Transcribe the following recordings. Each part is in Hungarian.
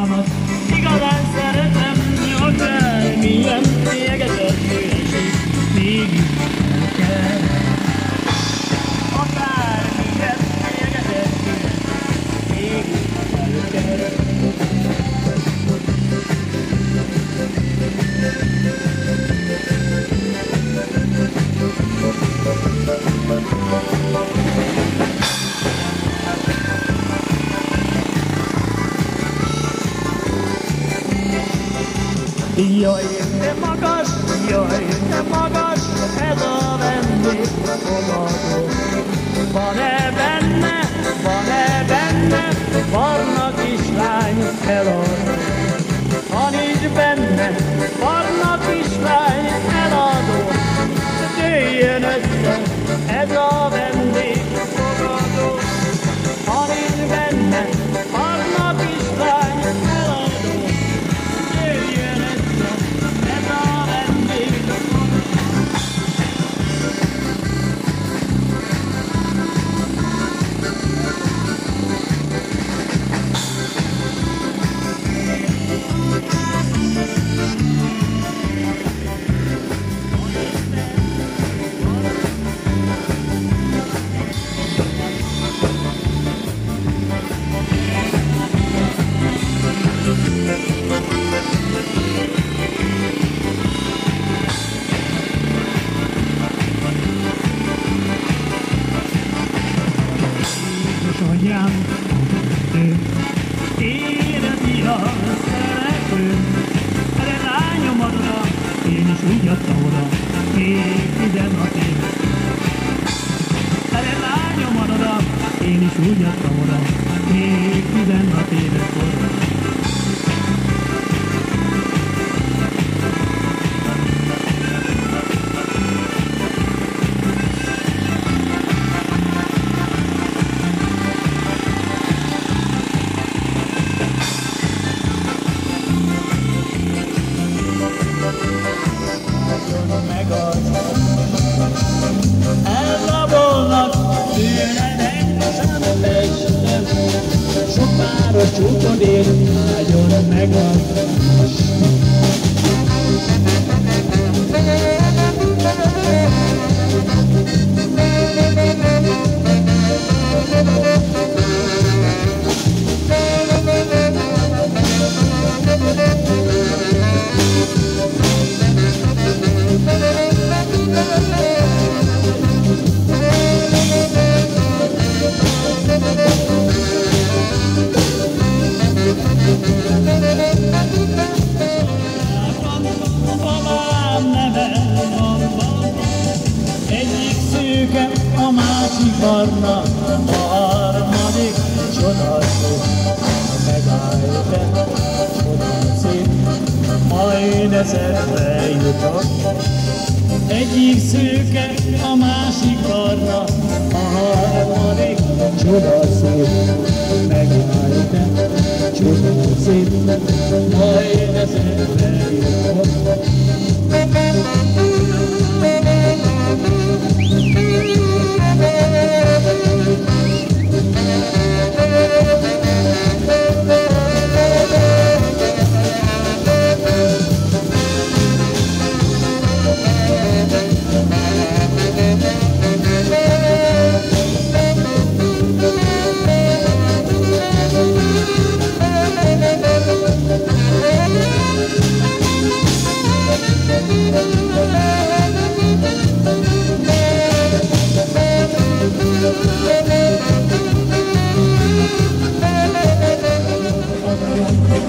hatalmat, igazán szeretem, akármilyen égetett hőség, mégis nem kell. Akármilyen égetett hőség, mégis nem kell. Jaj, de magas, ez a vendégfogadó. Van-e benne, barna kislány eladó? Ha nincs benne, barna kislány eladó, jöjjön össze ez a vendégfogadó. Ha nincs benne, barna kislány eladó, jöjjön össze ez a vendégfogadó. Anyám, életi a szereplő, de lányomadra én is úgy adtam oda, még 16 év. De lányomadra én is úgy adtam oda, még 16 éves korban. Elrabolnak tőle sem testem, sok páros csúton ér, ágyon megad. Egyik szőke, a másik barna, a harmadik csodaszép. Megállj be, csodaszép, majd eszedbe jutok. Egyik szőke, a másik barna, a harmadik csodaszép. Megállj be, csodaszép, majd eszedbe jutok.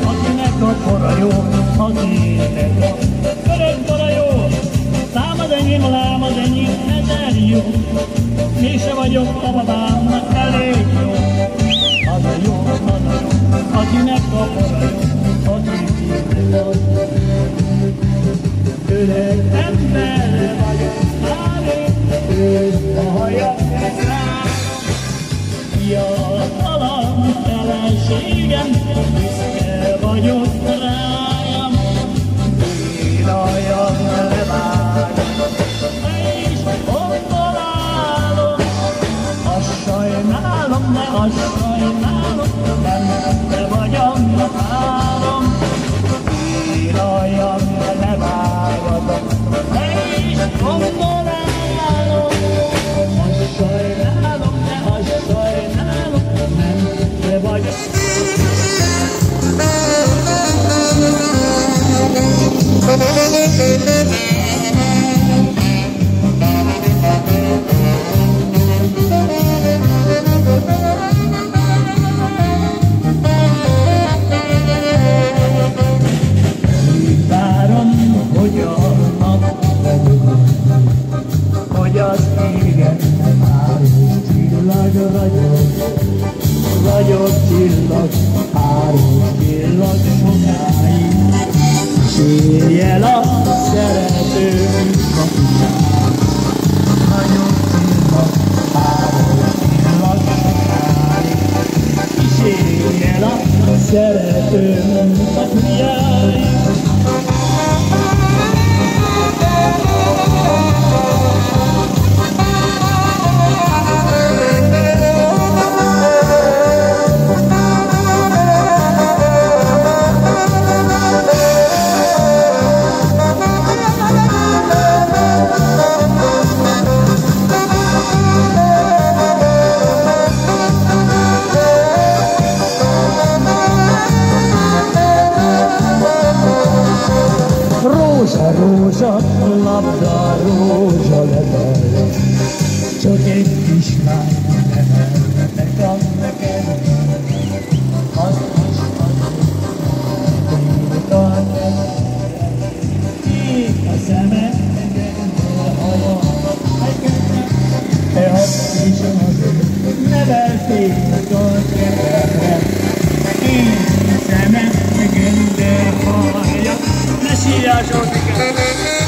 Akinek a kora jó, akinek a örök kora jó, szám az enyém, lám az enyém, ezer jó. Mégse vagyok a babámnak elég jó. Az a jó, akinek a kora jó, akinek a öreg ember vagyok, már én a haja rám. Fiatalam, feleségem, büszke vagyok rájam, én aljam levágom, és gondolálom, azt sajnálom, nem te vagy annak. szeretőm a fiáj. Rózsa, labda, rózsa level, csak egy kislány nevelnek ad neked, azt is adjuk, kék a szeme, a haja, te azt is adjuk, nevelték a kedvemre, kék a szeme, göndör haja, ne síjások!